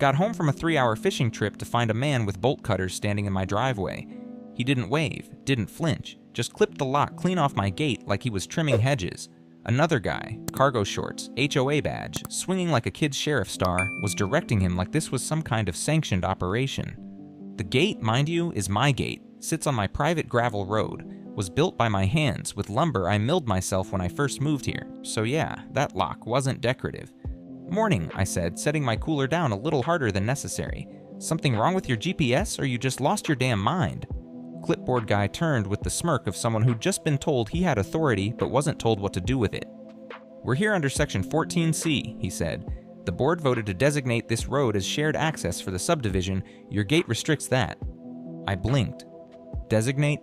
got home from a 3-hour fishing trip to find a man with bolt cutters standing in my driveway. He didn't wave, didn't flinch, just clipped the lock clean off my gate like he was trimming hedges. Another guy, cargo shorts, HOA badge, swinging like a kid's sheriff star, was directing him like this was some kind of sanctioned operation. The gate, mind you, is my gate, sits on my private gravel road, was built by my hands with lumber I milled myself when I first moved here, so yeah, that lock wasn't decorative. "Morning," I said, setting my cooler down a little harder than necessary. "Something wrong with your GPS, or you just lost your damn mind?" Clipboard guy turned with the smirk of someone who'd just been told he had authority but wasn't told what to do with it. "We're here under Section 14C, he said. "The board voted to designate this road as shared access for the subdivision. Your gate restricts that." I blinked. "Designate?"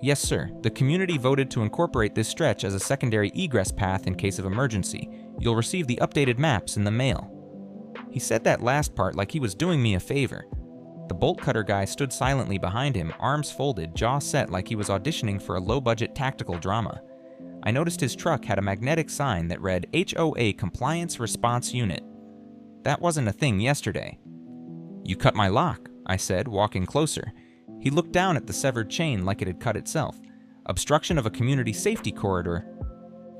"Yes, sir. The community voted to incorporate this stretch as a secondary egress path in case of emergency. You'll receive the updated maps in the mail." He said that last part like he was doing me a favor. The bolt cutter guy stood silently behind him, arms folded, jaw set like he was auditioning for a low-budget tactical drama. I noticed his truck had a magnetic sign that read HOA Compliance Response Unit. That wasn't a thing yesterday. "You cut my lock," I said, walking closer. He looked down at the severed chain like it had cut itself. "Obstruction of a community safety corridor."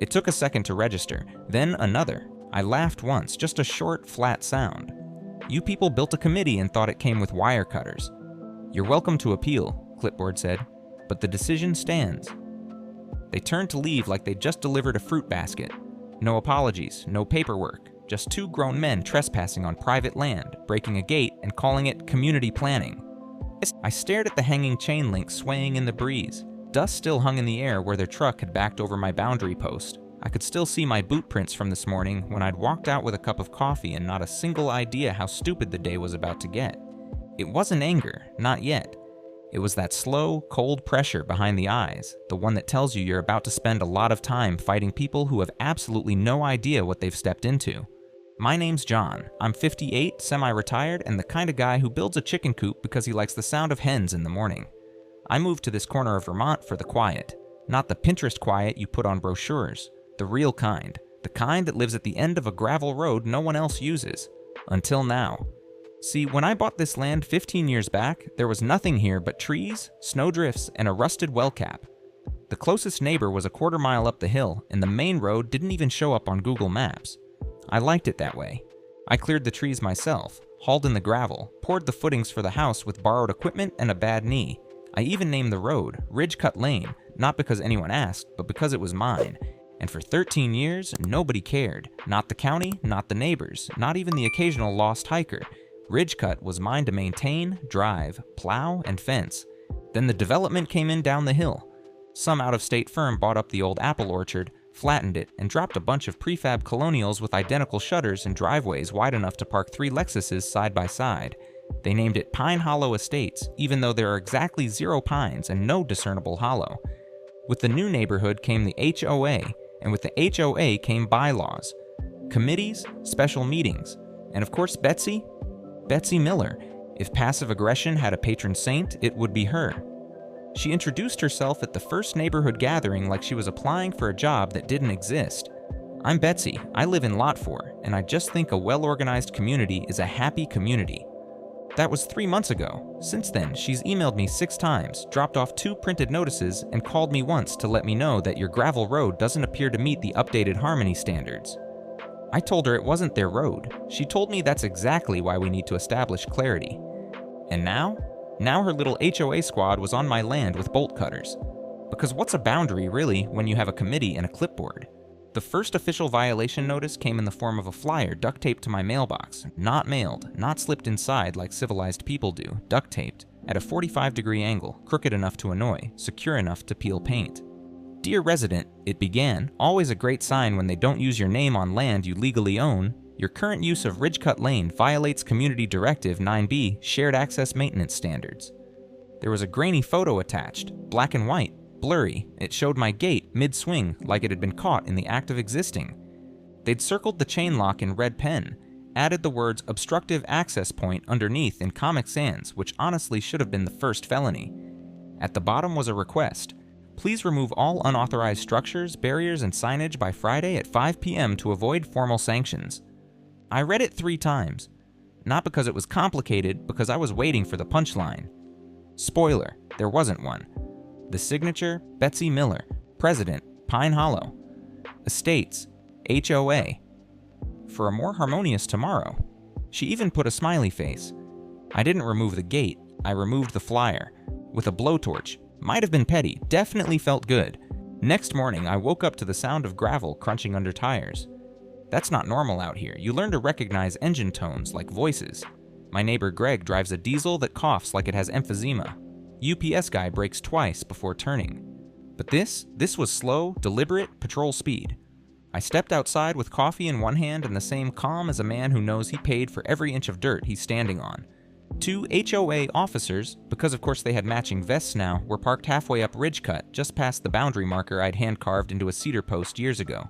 It took a second to register, then another. I laughed once, just a short, flat sound. "You people built a committee and thought it came with wire cutters." "You're welcome to appeal," Clipboard said, "but the decision stands." They turned to leave like they'd just delivered a fruit basket. No apologies, no paperwork, just two grown men trespassing on private land, breaking a gate and calling it community planning. I stared at the hanging chain link swaying in the breeze. Dust still hung in the air where their truck had backed over my boundary post. I could still see my boot prints from this morning when I'd walked out with a cup of coffee and not a single idea how stupid the day was about to get. It wasn't anger, not yet. It was that slow, cold pressure behind the eyes, the one that tells you you're about to spend a lot of time fighting people who have absolutely no idea what they've stepped into. My name's John. I'm 58, semi-retired, and the kind of guy who builds a chicken coop because he likes the sound of hens in the morning. I moved to this corner of Vermont for the quiet. Not the Pinterest quiet you put on brochures. The real kind. The kind that lives at the end of a gravel road no one else uses. Until now. See, when I bought this land 15 years back, there was nothing here but trees, snowdrifts, and a rusted well cap. The closest neighbor was a quarter mile up the hill, and the main road didn't even show up on Google Maps. I liked it that way. I cleared the trees myself, hauled in the gravel, poured the footings for the house with borrowed equipment and a bad knee. I even named the road Ridge Cut Lane, not because anyone asked, but because it was mine. And for 13 years, nobody cared. Not the county, not the neighbors, not even the occasional lost hiker. Ridgecut was mine to maintain, drive, plow, and fence. Then the development came in down the hill. Some out-of-state firm bought up the old apple orchard, flattened it, and dropped a bunch of prefab colonials with identical shutters and driveways wide enough to park 3 Lexuses side by side. They named it Pine Hollow Estates, even though there are exactly 0 pines and no discernible hollow. With the new neighborhood came the HOA, and with the HOA came bylaws, committees, special meetings, and of course Betsy Miller. If passive aggression had a patron saint, it would be her. She introduced herself at the first neighborhood gathering like she was applying for a job that didn't exist. "I'm Betsy, I live in Lot 4, and I just think a well-organized community is a happy community." That was 3 months ago. Since then, she's emailed me 6 times, dropped off 2 printed notices, and called me once to let me know that your gravel road doesn't appear to meet the updated Harmony standards. I told her it wasn't their road. She told me that's exactly why we need to establish clarity. And now? Now her little HOA squad was on my land with bolt cutters. Because what's a boundary, really, when you have a committee and a clipboard? The first official violation notice came in the form of a flyer duct taped to my mailbox, not mailed, not slipped inside like civilized people do, duct taped, at a 45-degree angle, crooked enough to annoy, secure enough to peel paint. "Dear resident," it began, always a great sign when they don't use your name on land you legally own, "your current use of Ridgecut Lane violates Community Directive 9B Shared Access Maintenance Standards." There was a grainy photo attached, black and white, blurry. It showed my gate mid-swing like it had been caught in the act of existing. They'd circled the chain lock in red pen, added the words obstructive access point underneath in Comic Sans, which honestly should have been the first felony. At the bottom was a request. "Please remove all unauthorized structures, barriers, and signage by Friday at 5 p.m. to avoid formal sanctions." I read it 3 times. Not because it was complicated, because I was waiting for the punchline. Spoiler, there wasn't one. The signature, Betsy Miller, President, Pine Hollow. Estates, HOA. For a more harmonious tomorrow. She even put a smiley face. I didn't remove the gate, I removed the flyer. With a blowtorch. Might have been petty, definitely felt good. Next morning, I woke up to the sound of gravel crunching under tires. That's not normal out here. You learn to recognize engine tones like voices. My neighbor Greg drives a diesel that coughs like it has emphysema. UPS guy brakes twice before turning. But this was slow, deliberate patrol speed. I stepped outside with coffee in one hand and the same calm as a man who knows he paid for every inch of dirt he's standing on. 2 HOA officers, because of course they had matching vests now, were parked halfway up Ridgecut, just past the boundary marker I'd hand-carved into a cedar post years ago.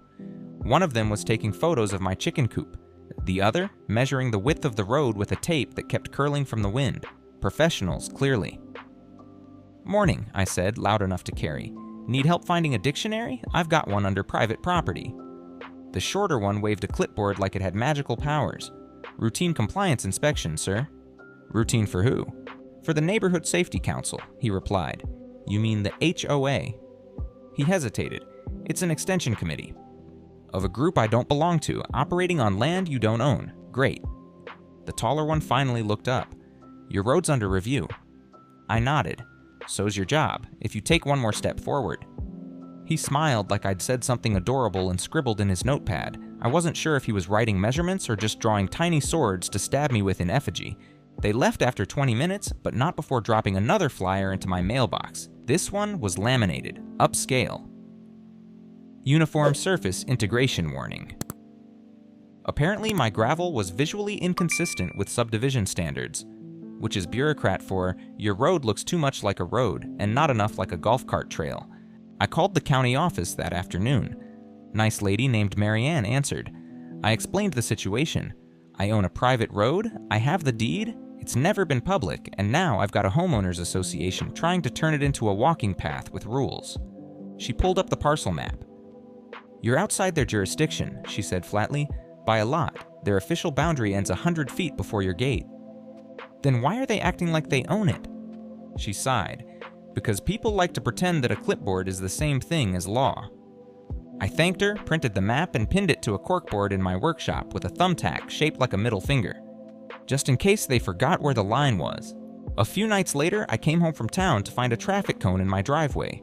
One of them was taking photos of my chicken coop. The other, measuring the width of the road with a tape that kept curling from the wind. Professionals, clearly. "Morning," I said, loud enough to carry. "Need help finding a dictionary? I've got one under private property." The shorter one waved a clipboard like it had magical powers. "Routine compliance inspection, sir." "Routine for who?" "For the Neighborhood Safety Council," he replied. "You mean the HOA?" He hesitated. "It's an extension committee." "Of a group I don't belong to, operating on land you don't own. Great." The taller one finally looked up. "Your road's under review." I nodded. "So's your job, if you take one more step forward." He smiled like I'd said something adorable and scribbled in his notepad. I wasn't sure if he was writing measurements or just drawing tiny swords to stab me with in effigy. They left after 20 minutes, but not before dropping another flyer into my mailbox. This one was laminated, upscale. Uniform surface integration warning. Apparently my gravel was visually inconsistent with subdivision standards, which is bureaucrat for, your road looks too much like a road and not enough like a golf cart trail. I called the county office that afternoon. Nice lady named Marianne answered. I explained the situation. I own a private road, I have the deed, it's never been public, and now I've got a homeowners association trying to turn it into a walking path with rules. She pulled up the parcel map. "You're outside their jurisdiction," she said flatly, "by a lot. Their official boundary ends 100 feet before your gate." "Then why are they acting like they own it?" She sighed. "Because people like to pretend that a clipboard is the same thing as law." I thanked her, printed the map, and pinned it to a corkboard in my workshop with a thumbtack shaped like a middle finger, just in case they forgot where the line was. A few nights later, I came home from town to find a traffic cone in my driveway.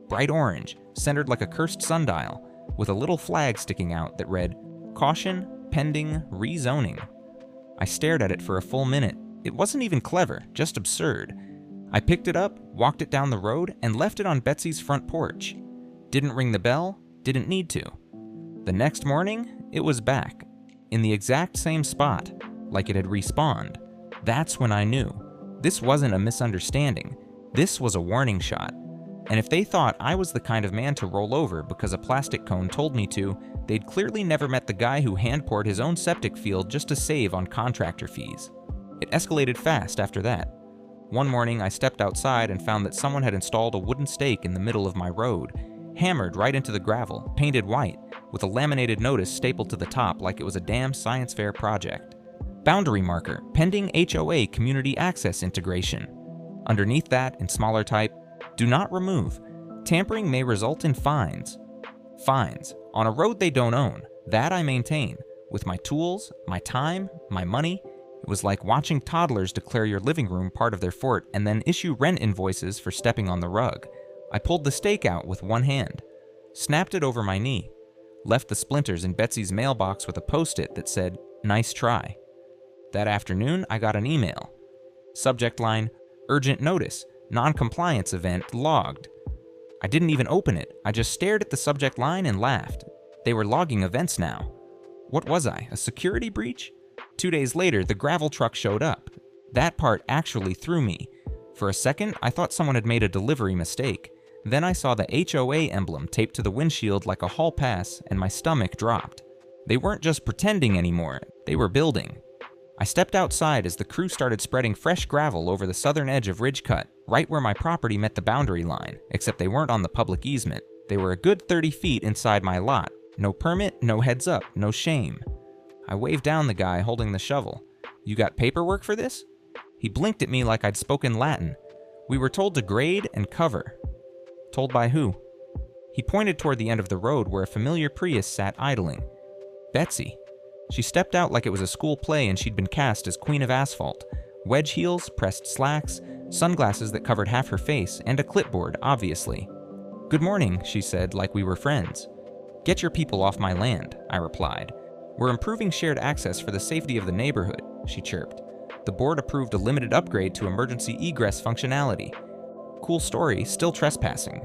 Bright orange, centered like a cursed sundial, with a little flag sticking out that read, "Caution, pending rezoning." I stared at it for a full minute. It wasn't even clever, just absurd. I picked it up, walked it down the road, and left it on Betsy's front porch. Didn't ring the bell, didn't need to. The next morning, it was back, in the exact same spot, like it had respawned. That's when I knew. This wasn't a misunderstanding. This was a warning shot. And if they thought I was the kind of man to roll over because a plastic cone told me to, they'd clearly never met the guy who hand-poured his own septic field just to save on contractor fees. It escalated fast after that. One morning, I stepped outside and found that someone had installed a wooden stake in the middle of my road, hammered right into the gravel, painted white, with a laminated notice stapled to the top like it was a damn science fair project. Boundary marker, pending HOA community access integration. Underneath that, in smaller type, do not remove. Tampering may result in fines. Fines, on a road they don't own. That I maintain. With my tools, my time, my money. It was like watching toddlers declare your living room part of their fort and then issue rent invoices for stepping on the rug. I pulled the stake out with one hand, snapped it over my knee, left the splinters in Betsy's mailbox with a post-it that said, "Nice try." That afternoon, I got an email. Subject line, "Urgent notice, non-compliance event logged." I didn't even open it. I just stared at the subject line and laughed. They were logging events now. What was I, a security breach? 2 days later, the gravel truck showed up. That part actually threw me. For a second, I thought someone had made a delivery mistake. Then I saw the HOA emblem taped to the windshield like a hall pass, and my stomach dropped. They weren't just pretending anymore, they were building. I stepped outside as the crew started spreading fresh gravel over the southern edge of Ridgecut, right where my property met the boundary line, except they weren't on the public easement. They were a good 30 feet inside my lot. No permit, no heads up, no shame. I waved down the guy holding the shovel. You got paperwork for this? He blinked at me like I'd spoken Latin. We were told to grade and cover. Told by who? He pointed toward the end of the road where a familiar Prius sat idling. Betsy. She stepped out like it was a school play and she'd been cast as Queen of Asphalt. Wedge heels, pressed slacks, sunglasses that covered half her face, and a clipboard, obviously. "Good morning," she said, like we were friends. "Get your people off my land," I replied. "We're improving shared access for the safety of the neighborhood," she chirped. "The board approved a limited upgrade to emergency egress functionality. Cool story, still trespassing."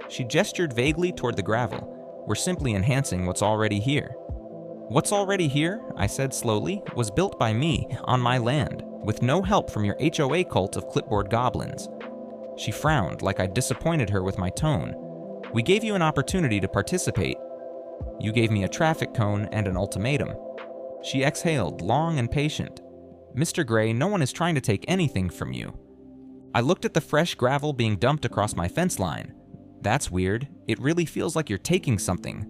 She gestured vaguely toward the gravel. "We're simply enhancing what's already here." "What's already here," I said slowly, "was built by me, on my land, with no help from your HOA cult of clipboard goblins." She frowned like I'd disappointed her with my tone. "We gave you an opportunity to participate. You gave me a traffic cone and an ultimatum." She exhaled, long and patient. "Mr. Gray, no one is trying to take anything from you." I looked at the fresh gravel being dumped across my fence line. "That's weird. It really feels like you're taking something."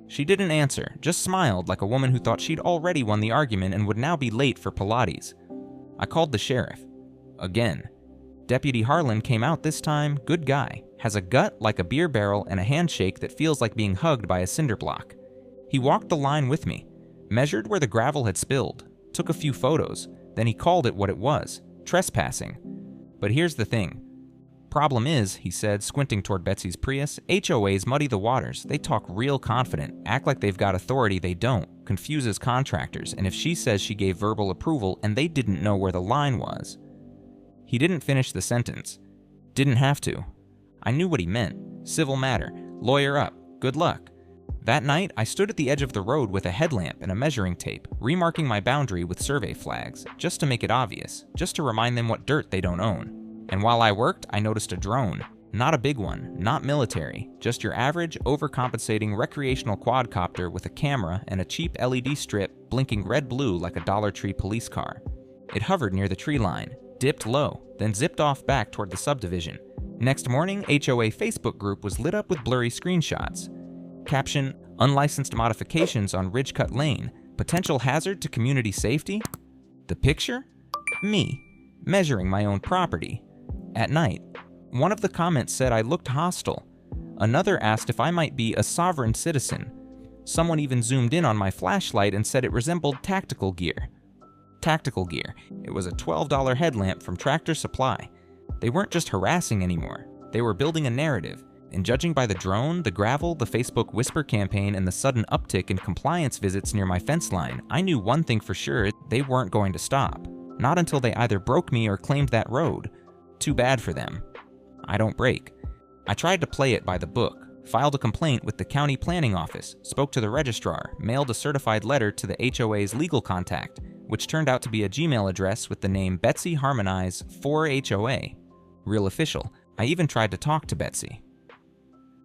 She didn't answer, just smiled like a woman who thought she'd already won the argument and would now be late for Pilates. I called the sheriff. Again. Deputy Harlan came out this time, good guy. Has a gut like a beer barrel and a handshake that feels like being hugged by a cinder block. He walked the line with me, measured where the gravel had spilled, took a few photos, then he called it what it was, trespassing. But here's the thing. "Problem is," he said, squinting toward Betsy's Prius, "HOAs muddy the waters. They talk real confident, act like they've got authority they don't, confuses contractors, and if she says she gave verbal approval and they didn't know where the line was." He didn't finish the sentence. Didn't have to. I knew what he meant. Civil matter. Lawyer up. Good luck. That night, I stood at the edge of the road with a headlamp and a measuring tape, remarking my boundary with survey flags, just to make it obvious, just to remind them what dirt they don't own. And while I worked, I noticed a drone. Not a big one, not military, just your average, overcompensating recreational quadcopter with a camera and a cheap LED strip blinking red-blue like a Dollar Tree police car. It hovered near the tree line, dipped low, then zipped off back toward the subdivision. Next morning, HOA Facebook group was lit up with blurry screenshots. Caption, "Unlicensed modifications on Ridgecut Lane, potential hazard to community safety?" The picture? Me, measuring my own property. At night. One of the comments said I looked hostile. Another asked if I might be a sovereign citizen. Someone even zoomed in on my flashlight and said it resembled tactical gear. Tactical gear. It was a $12 headlamp from Tractor Supply. They weren't just harassing anymore. They were building a narrative. And judging by the drone, the gravel, the Facebook whisper campaign, and the sudden uptick in compliance visits near my fence line, I knew one thing for sure, they weren't going to stop. Not until they either broke me or claimed that road. Too bad for them. I don't break. I tried to play it by the book, filed a complaint with the county planning office, spoke to the registrar, mailed a certified letter to the HOA's legal contact, which turned out to be a Gmail address with the name Betsy Harmonize for HOA. Real official. I even tried to talk to Betsy.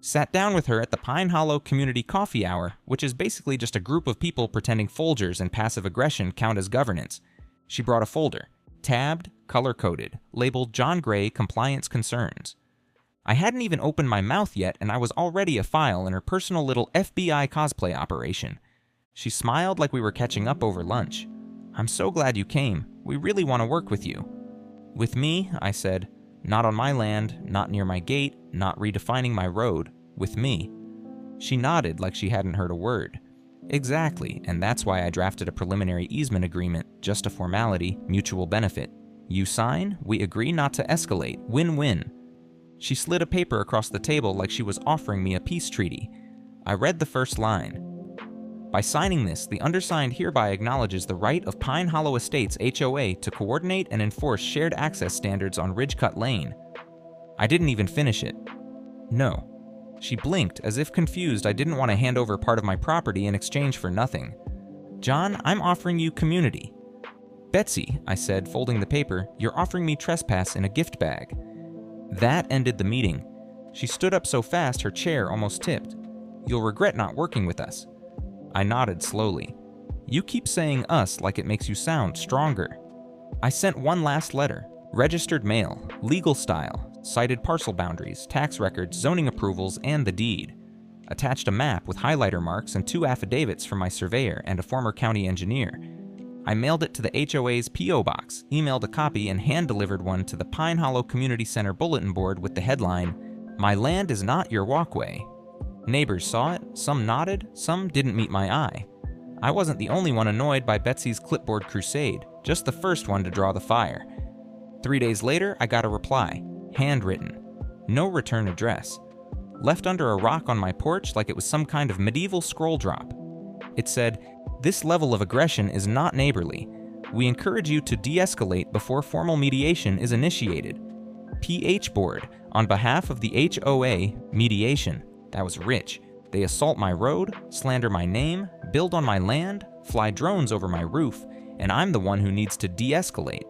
Sat down with her at the Pine Hollow Community Coffee Hour, which is basically just a group of people pretending Folgers and passive aggression count as governance. She brought a folder, tabbed, color-coded, labeled John Gray Compliance Concerns. I hadn't even opened my mouth yet, and I was already a file in her personal little FBI cosplay operation. She smiled like we were catching up over lunch. "I'm so glad you came. We really want to work with you." "With me," I said. "Not on my land, not near my gate, not redefining my road. With me." She nodded like she hadn't heard a word. "Exactly, and that's why I drafted a preliminary easement agreement, just a formality, mutual benefit. You sign, we agree not to escalate, win-win." She slid a paper across the table like she was offering me a peace treaty. I read the first line. "By signing this, the undersigned hereby acknowledges the right of Pine Hollow Estates HOA to coordinate and enforce shared access standards on Ridgecut Lane." I didn't even finish it. "No." She blinked as if confused I didn't want to hand over part of my property in exchange for nothing. "John, I'm offering you community." "Betsy," I said, folding the paper, "you're offering me trespass in a gift bag." That ended the meeting. She stood up so fast her chair almost tipped. "You'll regret not working with us." I nodded slowly. "You keep saying us like it makes you sound stronger." I sent one last letter. Registered mail, legal style, cited parcel boundaries, tax records, zoning approvals, and the deed. Attached a map with highlighter marks and 2 affidavits from my surveyor and a former county engineer. I mailed it to the HOA's P.O. box, emailed a copy, and hand-delivered one to the Pine Hollow Community Center bulletin board with the headline, "My land is not your walkway." Neighbors saw it, some nodded, some didn't meet my eye. I wasn't the only one annoyed by Betsy's clipboard crusade, just the first one to draw the fire. 3 days later, I got a reply, handwritten. No return address. Left under a rock on my porch like it was some kind of medieval scroll drop. It said, "This level of aggression is not neighborly. We encourage you to de-escalate before formal mediation is initiated. PH Board, on behalf of the HOA, mediation." That was rich. They assault my road, slander my name, build on my land, fly drones over my roof, and I'm the one who needs to de-escalate.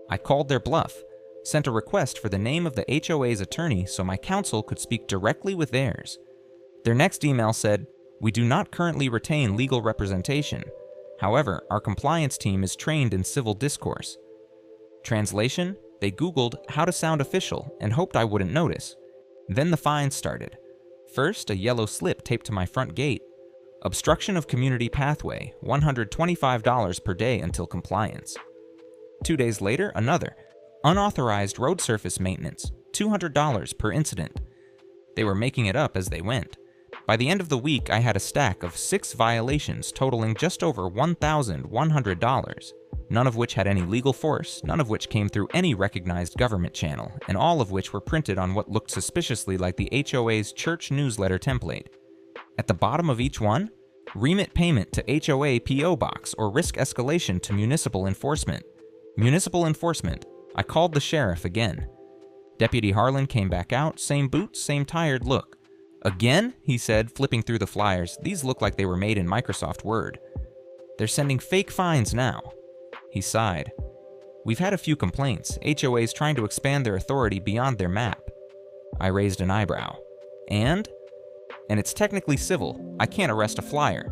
I called their bluff, sent a request for the name of the HOA's attorney so my counsel could speak directly with theirs. Their next email said, "We do not currently retain legal representation. However, our compliance team is trained in civil discourse." Translation, they Googled how to sound official and hoped I wouldn't notice. Then the fines started. First, a yellow slip taped to my front gate. Obstruction of community pathway, $125 per day until compliance. 2 days later, another. Unauthorized road surface maintenance, $200 per incident. They were making it up as they went. By the end of the week, I had a stack of 6 violations totaling just over $1,100, none of which had any legal force, none of which came through any recognized government channel, and all of which were printed on what looked suspiciously like the HOA's church newsletter template. At the bottom of each one, remit payment to HOA P.O. box or risk escalation to municipal enforcement. Municipal enforcement. I called the sheriff again. Deputy Harlan came back out, same boots, same tired look. "Again?" he said, flipping through the flyers. These look like they were made in Microsoft Word. "They're sending fake fines now." He sighed. "We've had a few complaints, HOAs trying to expand their authority beyond their map." I raised an eyebrow. And it's technically civil. I can't arrest a flyer.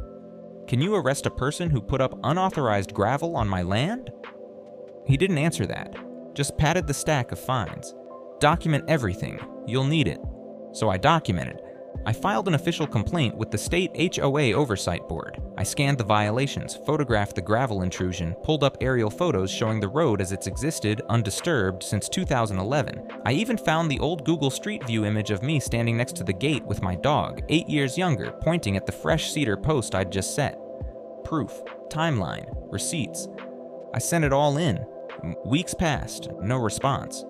Can you arrest a person who put up unauthorized gravel on my land? He didn't answer that, just patted the stack of fines. "Document everything. You'll need it." So I documented. I filed an official complaint with the state HOA Oversight Board. I scanned the violations, photographed the gravel intrusion, pulled up aerial photos showing the road as it's existed, undisturbed, since 2011. I even found the old Google Street View image of me standing next to the gate with my dog, 8 years younger, pointing at the fresh cedar post I'd just set. Proof, timeline, receipts. I sent it all in. Weeks passed, no response.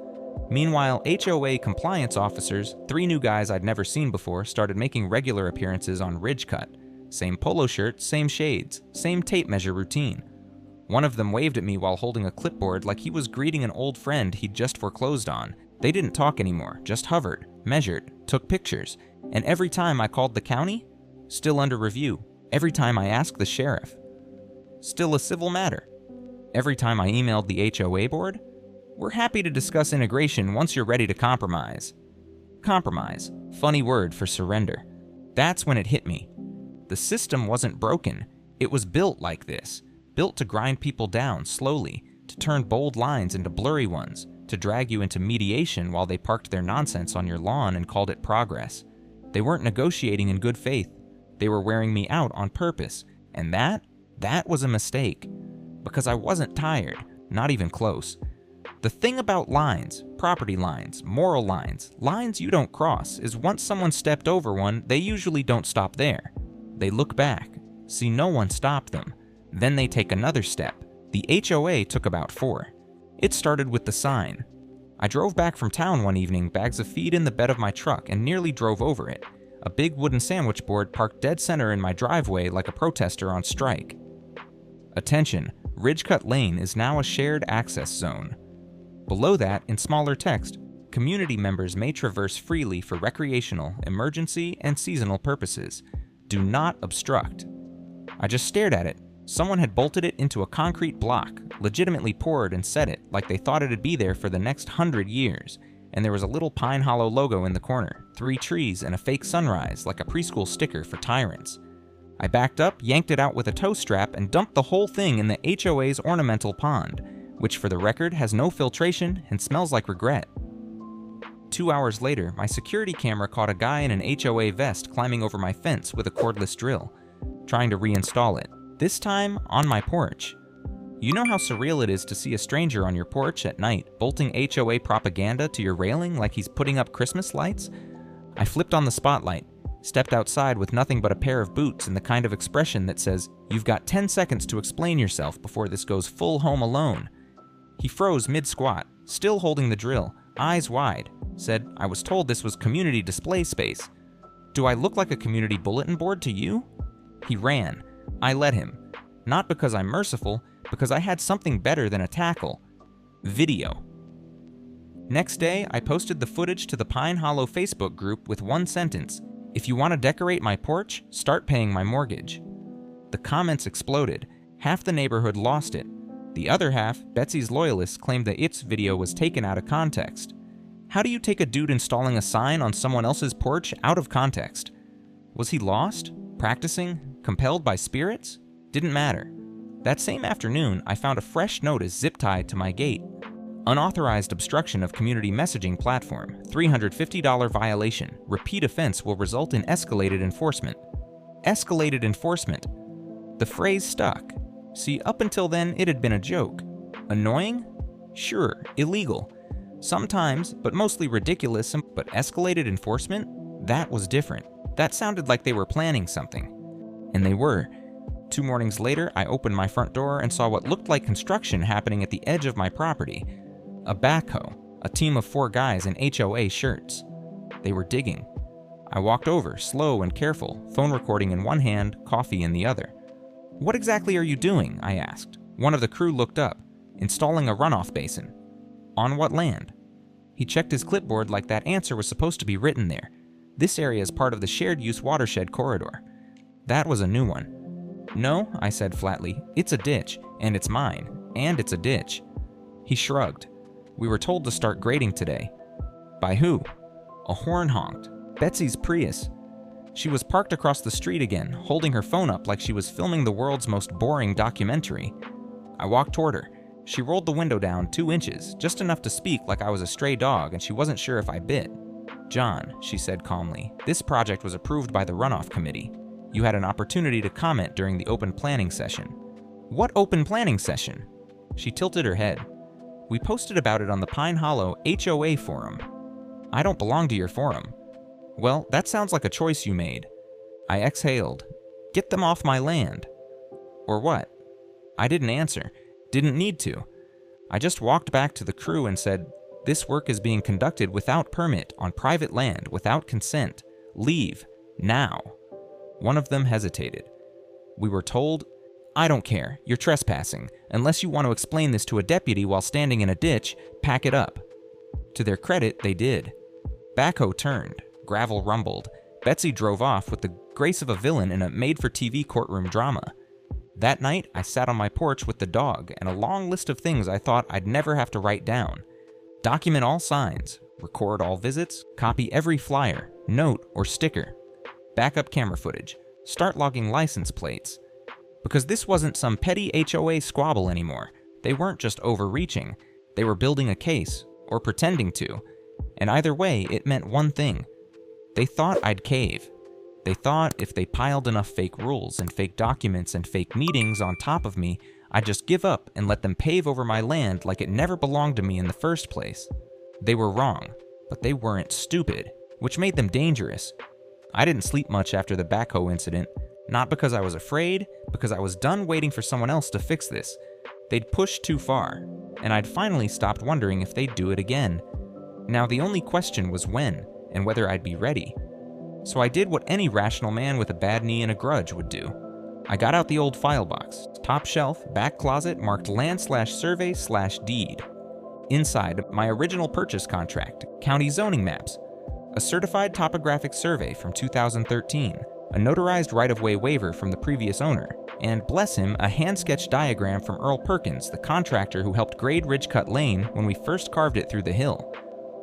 Meanwhile, HOA compliance officers, 3 new guys I'd never seen before, started making regular appearances on Ridge Cut. Same polo shirt, same shades, same tape measure routine. One of them waved at me while holding a clipboard like he was greeting an old friend he'd just foreclosed on. They didn't talk anymore, just hovered, measured, took pictures. And every time I called the county, still under review. Every time I asked the sheriff, still a civil matter. Every time I emailed the HOA board, "We're happy to discuss integration once you're ready to compromise." Compromise, funny word for surrender. That's when it hit me. The system wasn't broken. It was built like this. Built to grind people down slowly, to turn bold lines into blurry ones, to drag you into mediation while they parked their nonsense on your lawn and called it progress. They weren't negotiating in good faith. They were wearing me out on purpose. And that was a mistake. Because I wasn't tired, not even close. The thing about lines, property lines, moral lines, lines you don't cross, is once someone stepped over one, they usually don't stop there. They look back, see no one stopped them. Then they take another step. The HOA took about 4. It started with the sign. I drove back from town one evening, bags of feed in the bed of my truck, and nearly drove over it. A big wooden sandwich board parked dead center in my driveway like a protester on strike. Attention, Ridgecut Lane is now a shared access zone. Below that, in smaller text, community members may traverse freely for recreational, emergency, and seasonal purposes. Do not obstruct. I just stared at it. Someone had bolted it into a concrete block, legitimately poured and set it like they thought it'd be there for the next 100 years. And there was a little Pine Hollow logo in the corner, 3 trees, and a fake sunrise like a preschool sticker for tyrants. I backed up, yanked it out with a tow strap, and dumped the whole thing in the HOA's ornamental pond, which for the record has no filtration and smells like regret. 2 hours later, my security camera caught a guy in an HOA vest climbing over my fence with a cordless drill, trying to reinstall it, this time on my porch. You know how surreal it is to see a stranger on your porch at night bolting HOA propaganda to your railing like he's putting up Christmas lights? I flipped on the spotlight, stepped outside with nothing but a pair of boots and the kind of expression that says, "You've got 10 seconds to explain yourself before this goes full Home Alone." He froze mid-squat, still holding the drill, eyes wide, said, "I was told this was community display space. Do I look like a community bulletin board to you?" He ran. I let him. Not because I'm merciful, because I had something better than a tackle. Video. Next day, I posted the footage to the Pine Hollow Facebook group with one sentence: "If you want to decorate my porch, start paying my mortgage." The comments exploded. Half the neighborhood lost it. The other half, Betsy's loyalists, claimed that its video was taken out of context. How do you take a dude installing a sign on someone else's porch out of context? Was he lost? Practicing? Compelled by spirits? Didn't matter. That same afternoon, I found a fresh notice zip-tied to my gate. Unauthorized obstruction of community messaging platform, $350 violation. Repeat offense will result in escalated enforcement. Escalated enforcement. The phrase stuck. See, up until then, it had been a joke. Annoying? Sure. Illegal. Sometimes, but mostly ridiculous, but escalated enforcement? That was different. That sounded like they were planning something. And they were. 2 mornings later, I opened my front door and saw what looked like construction happening at the edge of my property. A backhoe, a team of 4 guys in HOA shirts. They were digging. I walked over, slow and careful, phone recording in one hand, coffee in the other. "What exactly are you doing?" I asked. One of the crew looked up. "Installing a runoff basin." "On what land?" He checked his clipboard like that answer was supposed to be written there. "This area is part of the shared use watershed corridor." That was a new one. "No," I said flatly, "it's a ditch, and it's mine, and it's a ditch." He shrugged. "We were told to start grading today." "By who?" A horn honked. Betsy's Prius. She was parked across the street again, holding her phone up like she was filming the world's most boring documentary. I walked toward her. She rolled the window down 2 inches, just enough to speak like I was a stray dog and she wasn't sure if I bit. "John," she said calmly, "this project was approved by the runoff committee. You had an opportunity to comment during the open planning session." "What open planning session?" She tilted her head. "We posted about it on the Pine Hollow HOA forum." "I don't belong to your forum." "Well, that sounds like a choice you made." I exhaled. "Get them off my land." "Or what?" I didn't answer. Didn't need to. I just walked back to the crew and said, "This work is being conducted without permit on private land without consent. Leave. Now." One of them hesitated. "We were told..." "I don't care. You're trespassing. Unless you want to explain this to a deputy while standing in a ditch, pack it up." To their credit, they did. Backhoe turned. Gravel rumbled. Betsy drove off with the grace of a villain in a made-for-TV courtroom drama. That night, I sat on my porch with the dog and a long list of things I thought I'd never have to write down. Document all signs, record all visits, copy every flyer, note, or sticker. Backup camera footage, start logging license plates. Because this wasn't some petty HOA squabble anymore. They weren't just overreaching. They were building a case, or pretending to. And either way, it meant one thing. They thought I'd cave. They thought if they piled enough fake rules and fake documents and fake meetings on top of me, I'd just give up and let them pave over my land like it never belonged to me in the first place. They were wrong, but they weren't stupid, which made them dangerous. I didn't sleep much after the backhoe incident, not because I was afraid, because I was done waiting for someone else to fix this. They'd pushed too far, and I'd finally stopped wondering if they'd do it again. Now the only question was when, and whether I'd be ready. So I did what any rational man with a bad knee and a grudge would do. I got out the old file box, top shelf, back closet marked land/survey/deed. Inside, my original purchase contract, county zoning maps, a certified topographic survey from 2013, a notarized right-of-way waiver from the previous owner, and, bless him, a hand-sketched diagram from Earl Perkins, the contractor who helped grade Ridgecut Lane when we first carved it through the hill.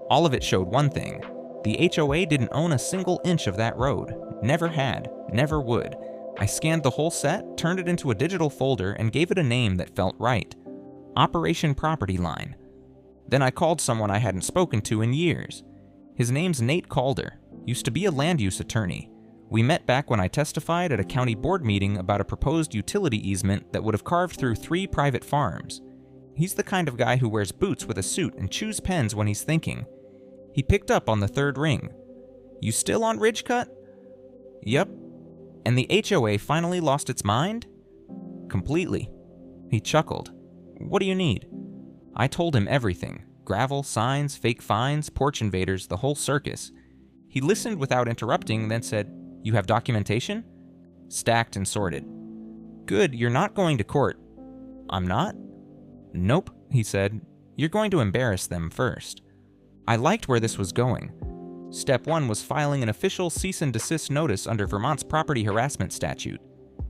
All of it showed one thing. The HOA didn't own a single inch of that road. Never had. Never would. I scanned the whole set, turned it into a digital folder, and gave it a name that felt right. Operation Property Line. Then I called someone I hadn't spoken to in years. His name's Nate Calder. Used to be a land use attorney. We met back when I testified at a county board meeting about a proposed utility easement that would have carved through 3 private farms. He's the kind of guy who wears boots with a suit and chews pens when he's thinking. He picked up on the 3rd ring. You still on Ridgecut? Yep. And the HOA finally lost its mind? Completely. He chuckled. What do you need? I told him everything. Gravel, signs, fake fines, porch invaders, the whole circus. He listened without interrupting, then said, You have documentation? Stacked and sorted. Good, you're not going to court. I'm not? Nope, he said. You're going to embarrass them first. I liked where this was going. Step 1 was filing an official cease and desist notice under Vermont's property harassment statute.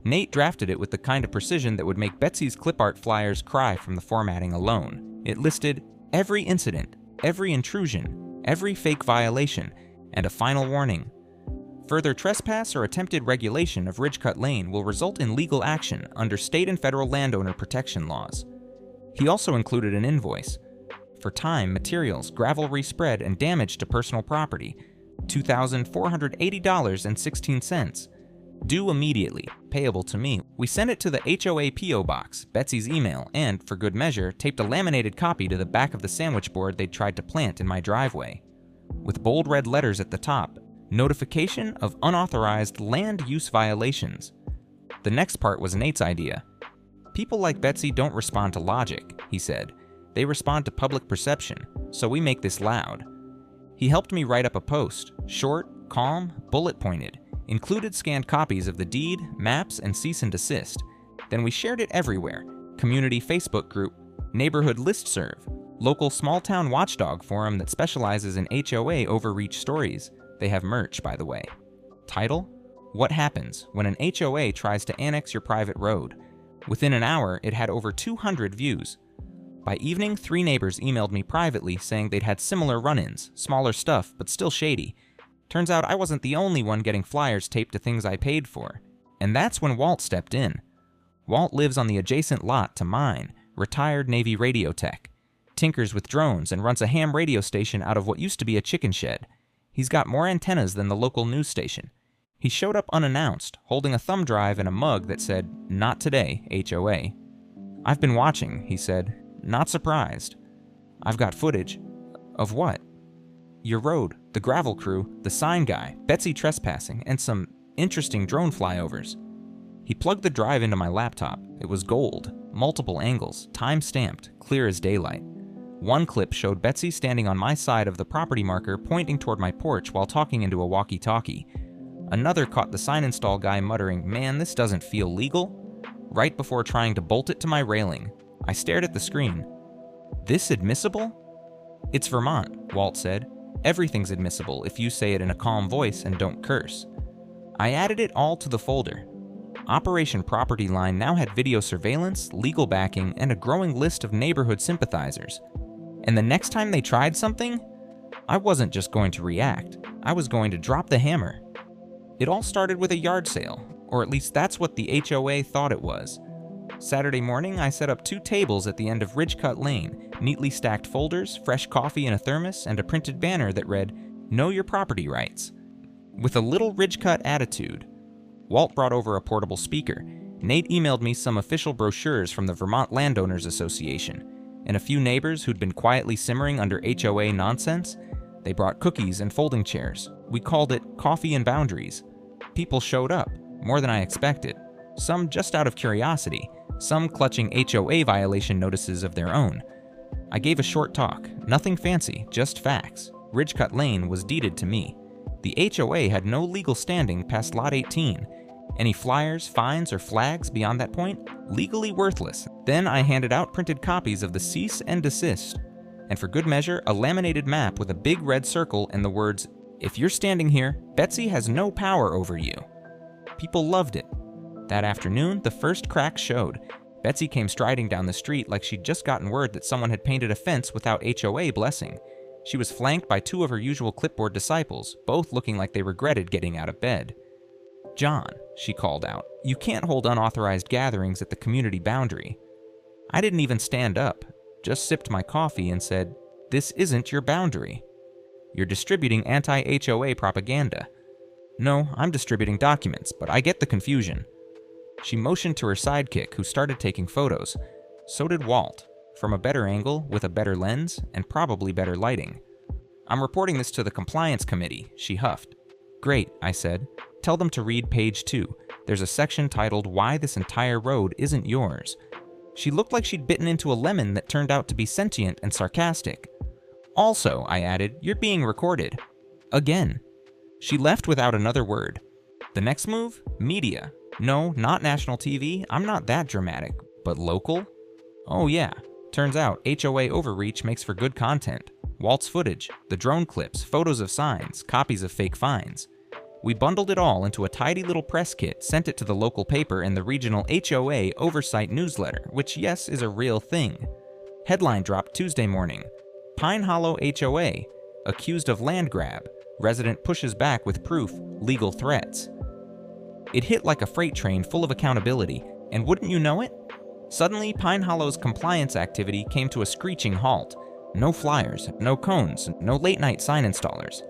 Nate drafted it with the kind of precision that would make Betsy's clip art flyers cry from the formatting alone. It listed every incident, every intrusion, every fake violation, and a final warning. Further trespass or attempted regulation of Ridgecut Lane will result in legal action under state and federal landowner protection laws. He also included an invoice for time, materials, gravel respread, and damage to personal property, $2,480.16. Due immediately, payable to me. We sent it to the HOA P.O. box, Betsy's email, and, for good measure, taped a laminated copy to the back of the sandwich board they'd tried to plant in my driveway. With bold red letters at the top, notification of unauthorized land use violations. The next part was Nate's idea. People like Betsy don't respond to logic, he said. They respond to public perception, so we make this loud. He helped me write up a post, short, calm, bullet-pointed, included scanned copies of the deed, maps, and cease and desist. Then we shared it everywhere. Community Facebook group, neighborhood listserv, local small-town watchdog forum that specializes in HOA overreach stories. They have merch, by the way. Title: What happens when an HOA tries to annex your private road? Within an hour, it had over 200 views. By evening, 3 neighbors emailed me privately saying they'd had similar run-ins, smaller stuff, but still shady. Turns out I wasn't the only one getting flyers taped to things I paid for. And that's when Walt stepped in. Walt lives on the adjacent lot to mine, retired Navy radio tech. Tinkers with drones and runs a ham radio station out of what used to be a chicken shed. He's got more antennas than the local news station. He showed up unannounced, holding a thumb drive and a mug that said, Not today, HOA. I've been watching, he said. Not surprised. I've got footage. Of what? Your road, the gravel crew, the sign guy, Betsy trespassing, and some interesting drone flyovers. He plugged the drive into my laptop. It was gold, multiple angles, time-stamped, clear as daylight. One clip showed Betsy standing on my side of the property marker pointing toward my porch while talking into a walkie-talkie. Another caught the sign install guy muttering, Man, this doesn't feel legal, right before trying to bolt it to my railing. I stared at the screen. This admissible? It's Vermont, Walt said. Everything's admissible if you say it in a calm voice and don't curse. I added it all to the folder. Operation Property Line now had video surveillance, legal backing, and a growing list of neighborhood sympathizers. And the next time they tried something, I wasn't just going to react. I was going to drop the hammer. It all started with a yard sale, or at least that's what the HOA thought it was. Saturday morning, I set up 2 tables at the end of Ridgecut Lane, neatly stacked folders, fresh coffee in a thermos, and a printed banner that read, Know Your Property Rights. With a little Ridgecut attitude. Walt brought over a portable speaker. Nate emailed me some official brochures from the Vermont Landowners Association, and a few neighbors who'd been quietly simmering under HOA nonsense. They brought cookies and folding chairs. We called it Coffee and Boundaries. People showed up, more than I expected. Some just out of curiosity, some clutching HOA violation notices of their own. I gave a short talk, nothing fancy, just facts. Ridgecut Lane was deeded to me. The HOA had no legal standing past Lot 18. Any flyers, fines, or flags beyond that point, legally worthless. Then I handed out printed copies of the cease and desist, and for good measure, a laminated map with a big red circle and the words, If you're standing here, Betsy has no power over you. People loved it. That afternoon, the first crack showed. Betsy came striding down the street like she'd just gotten word that someone had painted a fence without HOA blessing. She was flanked by 2 of her usual clipboard disciples, both looking like they regretted getting out of bed. John, she called out, you can't hold unauthorized gatherings at the community boundary. I didn't even stand up, just sipped my coffee and said, This isn't your boundary. You're distributing anti-HOA propaganda. No, I'm distributing documents, but I get the confusion. She motioned to her sidekick, who started taking photos. So did Walt, from a better angle, with a better lens, and probably better lighting. I'm reporting this to the compliance committee, she huffed. Great, I said. Tell them to read page 2. There's a section titled Why This Entire Road Isn't Yours. She looked like she'd bitten into a lemon that turned out to be sentient and sarcastic. Also, I added, you're being recorded. Again. She left without another word. The next move? Media. No, not national TV, I'm not that dramatic. But local? Oh yeah. Turns out, HOA overreach makes for good content. Walt's footage, the drone clips, photos of signs, copies of fake fines. We bundled it all into a tidy little press kit, sent it to the local paper and the regional HOA oversight newsletter, which, yes, is a real thing. Headline dropped Tuesday morning. Pine Hollow HOA, accused of land grab. Resident pushes back with proof, legal threats. It hit like a freight train full of accountability, and wouldn't you know it? Suddenly, Pine Hollow's compliance activity came to a screeching halt. No flyers, no cones, no late-night sign installers.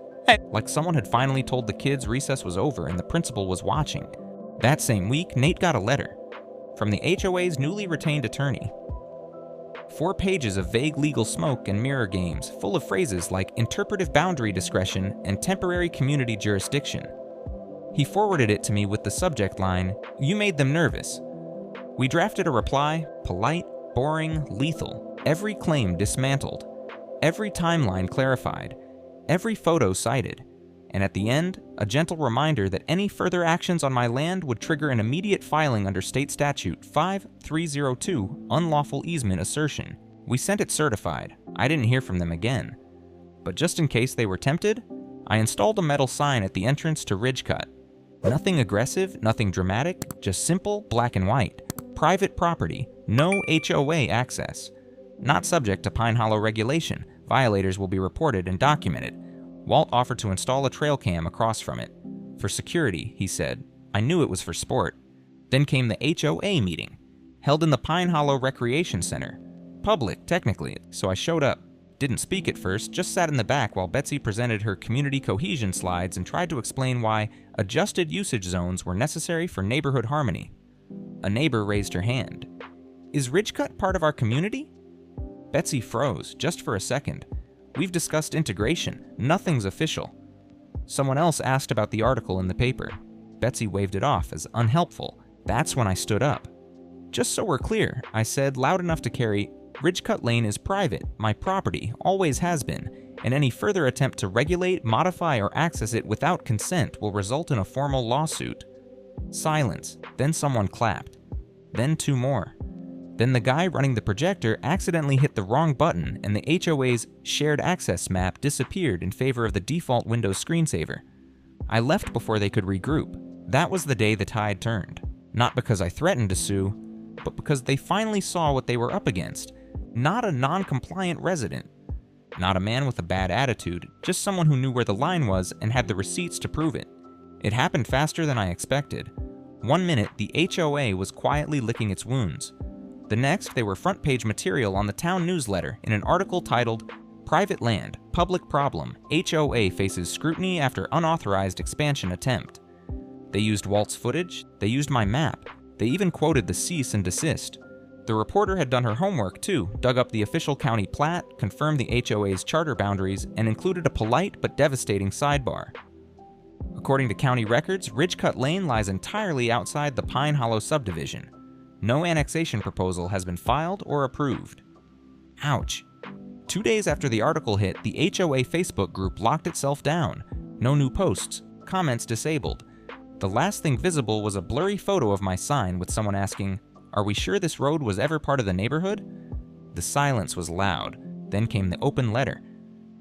Like someone had finally told the kids recess was over and the principal was watching. That same week, Nate got a letter from the HOA's newly retained attorney. 4 pages of vague legal smoke and mirror games, full of phrases like interpretive boundary discretion and temporary community jurisdiction. He forwarded it to me with the subject line, "You made them nervous." We drafted a reply, polite, boring, lethal, every claim dismantled, every timeline clarified, every photo cited, and at the end, a gentle reminder that any further actions on my land would trigger an immediate filing under State Statute 5302, unlawful easement assertion. We sent it certified. I didn't hear from them again. But just in case they were tempted, I installed a metal sign at the entrance to Ridgecut. Nothing aggressive, nothing dramatic, just simple, black and white. Private property, no HOA access. Not subject to Pine Hollow regulation. Violators will be reported and documented. Walt offered to install a trail cam across from it. For security, he said. I knew it was for sport. Then came the HOA meeting, held in the Pine Hollow Recreation Center. Public, technically, so I showed up. Didn't speak at first, just sat in the back while Betsy presented her community cohesion slides and tried to explain why adjusted usage zones were necessary for neighborhood harmony. A neighbor raised her hand. Is Ridgecut part of our community? Betsy froze, just for a second. We've discussed integration. Nothing's official. Someone else asked about the article in the paper. Betsy waved it off as unhelpful. That's when I stood up. Just so we're clear, I said loud enough to carry, Ridgecut Lane is private, my property, always has been, and any further attempt to regulate, modify, or access it without consent will result in a formal lawsuit. Silence. Then someone clapped. Then 2 more. Then the guy running the projector accidentally hit the wrong button and the HOA's shared access map disappeared in favor of the default Windows screensaver. I left before they could regroup. That was the day the tide turned. Not because I threatened to sue, but because they finally saw what they were up against. Not a non-compliant resident. Not a man with a bad attitude, just someone who knew where the line was and had the receipts to prove it. It happened faster than I expected. 1 minute, the HOA was quietly licking its wounds. The next, they were front-page material on the town newsletter in an article titled, Private Land, Public Problem, HOA Faces Scrutiny After Unauthorized Expansion Attempt. They used Walt's footage, they used my map, they even quoted the cease and desist. The reporter had done her homework too, dug up the official county plat, confirmed the HOA's charter boundaries, and included a polite but devastating sidebar. According to county records, Ridgecut Lane lies entirely outside the Pine Hollow subdivision. No annexation proposal has been filed or approved. Ouch. 2 days after the article hit, the HOA Facebook group locked itself down. No new posts, comments disabled. The last thing visible was a blurry photo of my sign with someone asking, "Are we sure this road was ever part of the neighborhood?" The silence was loud. Then came the open letter.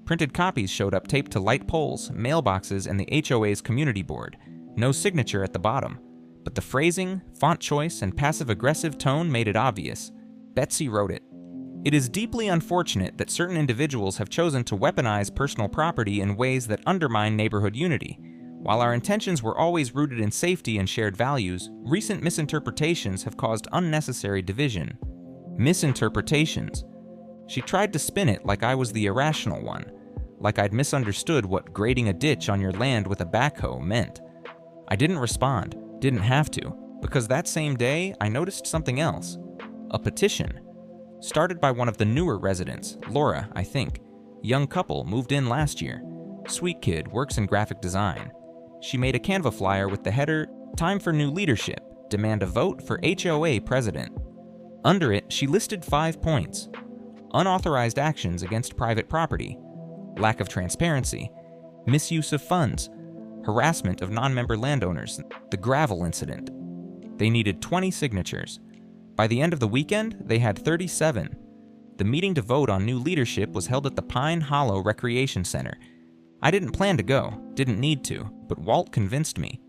Printed copies showed up taped to light poles, mailboxes, and the HOA's community board. No signature at the bottom. But the phrasing, font choice, and passive-aggressive tone made it obvious. Betsy wrote it. It is deeply unfortunate that certain individuals have chosen to weaponize personal property in ways that undermine neighborhood unity. While our intentions were always rooted in safety and shared values, recent misinterpretations have caused unnecessary division. Misinterpretations. She tried to spin it like I was the irrational one, like I'd misunderstood what grading a ditch on your land with a backhoe meant. I didn't respond, didn't have to, because that same day I noticed something else. A petition. Started by one of the newer residents, Laura, I think. Young couple, moved in last year. Sweet kid, works in graphic design. She made a Canva flyer with the header, "Time for new leadership. Demand a vote for HOA president." Under it, she listed 5 points. Unauthorized actions against private property. Lack of transparency. Misuse of funds. Harassment of non-member landowners. The gravel incident. They needed 20 signatures. By the end of the weekend, they had 37. The meeting to vote on new leadership was held at the Pine Hollow Recreation Center. I didn't plan to go, didn't need to, but Walt convinced me.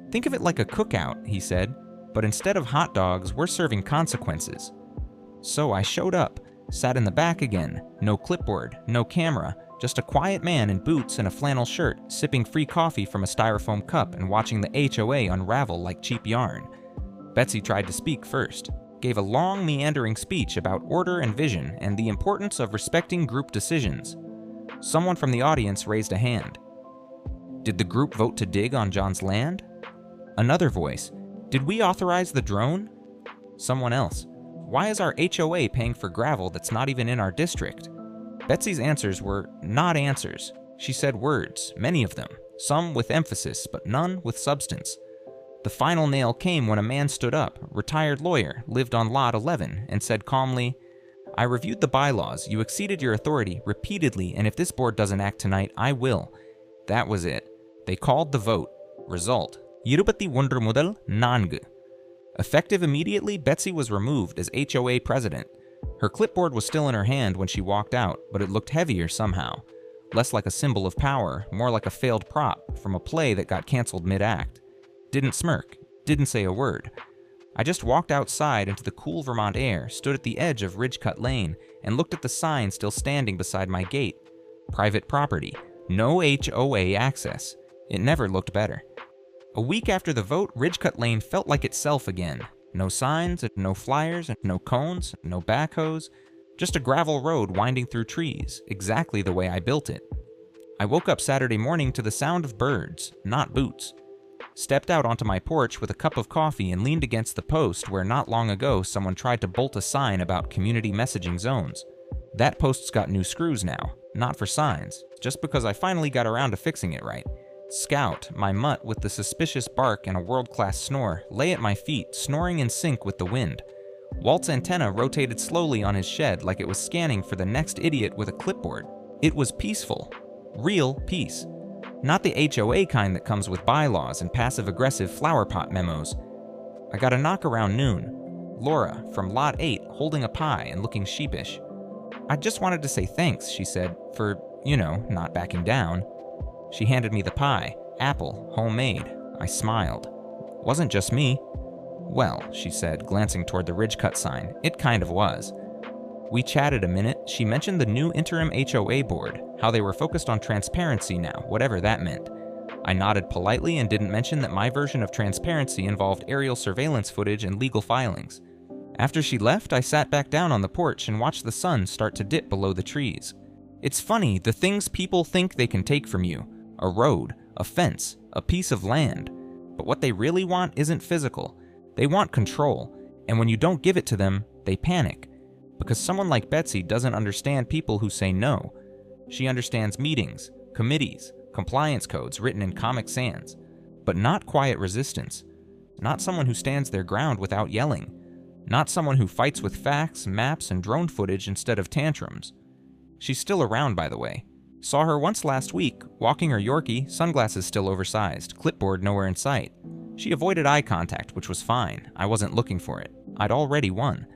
"Think of it like a cookout," he said, "but instead of hot dogs, we're serving consequences." So I showed up, sat in the back again, no clipboard, no camera, just a quiet man in boots and a flannel shirt, sipping free coffee from a styrofoam cup and watching the HOA unravel like cheap yarn. Betsy tried to speak first, gave a long, meandering speech about order and vision and the importance of respecting group decisions. Someone from the audience raised a hand. Did the group vote to dig on John's land? Another voice. Did we authorize the drone? Someone else. Why is our HOA paying for gravel that's not even in our district? Betsy's answers were not answers. She said words, many of them, some with emphasis, but none with substance. The final nail came when a man stood up, retired lawyer, lived on Lot 11, and said calmly, "I reviewed the bylaws. You exceeded your authority repeatedly, and if this board doesn't act tonight, I will." That was it. They called the vote. Result: 23 முதல் 4. Effective immediately, Betsy was removed as HOA president. Her clipboard was still in her hand when she walked out, but it looked heavier somehow. Less like a symbol of power, more like a failed prop from a play that got canceled mid-act. Didn't smirk, didn't say a word. I just walked outside into the cool Vermont air, stood at the edge of Ridgecut Lane, and looked at the sign still standing beside my gate. Private property. No HOA access. It never looked better. A week after the vote, Ridgecut Lane felt like itself again. No signs, no flyers, no cones, no backhoes. Just a gravel road winding through trees, exactly the way I built it. I woke up Saturday morning to the sound of birds, not boots. Stepped out onto my porch with a cup of coffee and leaned against the post where not long ago someone tried to bolt a sign about community messaging zones. That post's got new screws now, not for signs, just because I finally got around to fixing it right. Scout, my mutt with the suspicious bark and a world-class snore, lay at my feet, snoring in sync with the wind. Walt's antenna rotated slowly on his shed like it was scanning for the next idiot with a clipboard. It was peaceful. Real peace. Not the HOA kind that comes with bylaws and passive-aggressive flowerpot memos. I got a knock around noon. Laura, from Lot 8, holding a pie and looking sheepish. "I just wanted to say thanks," she said, "for, not backing down." She handed me the pie, apple, homemade. I smiled. "Wasn't just me." "Well," she said, glancing toward the Ridgecut sign, "it kind of was." We chatted a minute. She mentioned the new interim HOA board, how they were focused on transparency now, whatever that meant. I nodded politely and didn't mention that my version of transparency involved aerial surveillance footage and legal filings. After she left, I sat back down on the porch and watched the sun start to dip below the trees. It's funny, the things people think they can take from you. A road, a fence, a piece of land. But what they really want isn't physical. They want control, and when you don't give it to them, they panic. Because someone like Betsy doesn't understand people who say no. She understands meetings, committees, compliance codes written in Comic Sans, but not quiet resistance. Not someone who stands their ground without yelling. Not someone who fights with facts, maps, and drone footage instead of tantrums. She's still around, by the way. Saw her once last week, walking her Yorkie, sunglasses still oversized, clipboard nowhere in sight. She avoided eye contact, which was fine. I wasn't looking for it. I'd already won.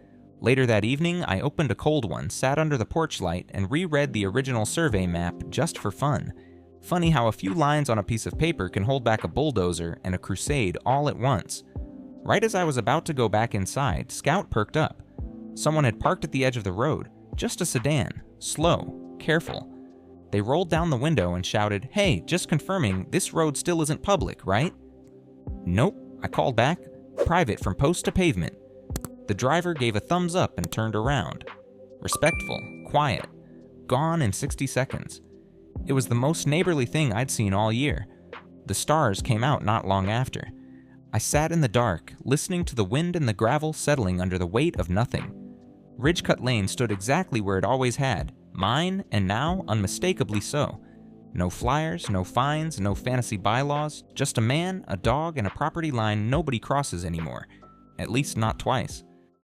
Later that evening, I opened a cold one, sat under the porch light, and reread the original survey map just for fun. Funny how a few lines on a piece of paper can hold back a bulldozer and a crusade all at once. Right as I was about to go back inside, Scout perked up. Someone had parked at the edge of the road, just a sedan, slow, careful. They rolled down the window and shouted, "Hey, just confirming, this road still isn't public, right?" "Nope," I called back. "Private from post to pavement." The driver gave a thumbs up and turned around. Respectful, quiet, gone in 60 seconds. It was the most neighborly thing I'd seen all year. The stars came out not long after. I sat in the dark, listening to the wind and the gravel settling under the weight of nothing. Ridgecut Lane stood exactly where it always had, mine, and now unmistakably so. No flyers, no fines, no fantasy bylaws, just a man, a dog, and a property line nobody crosses anymore. At least not twice.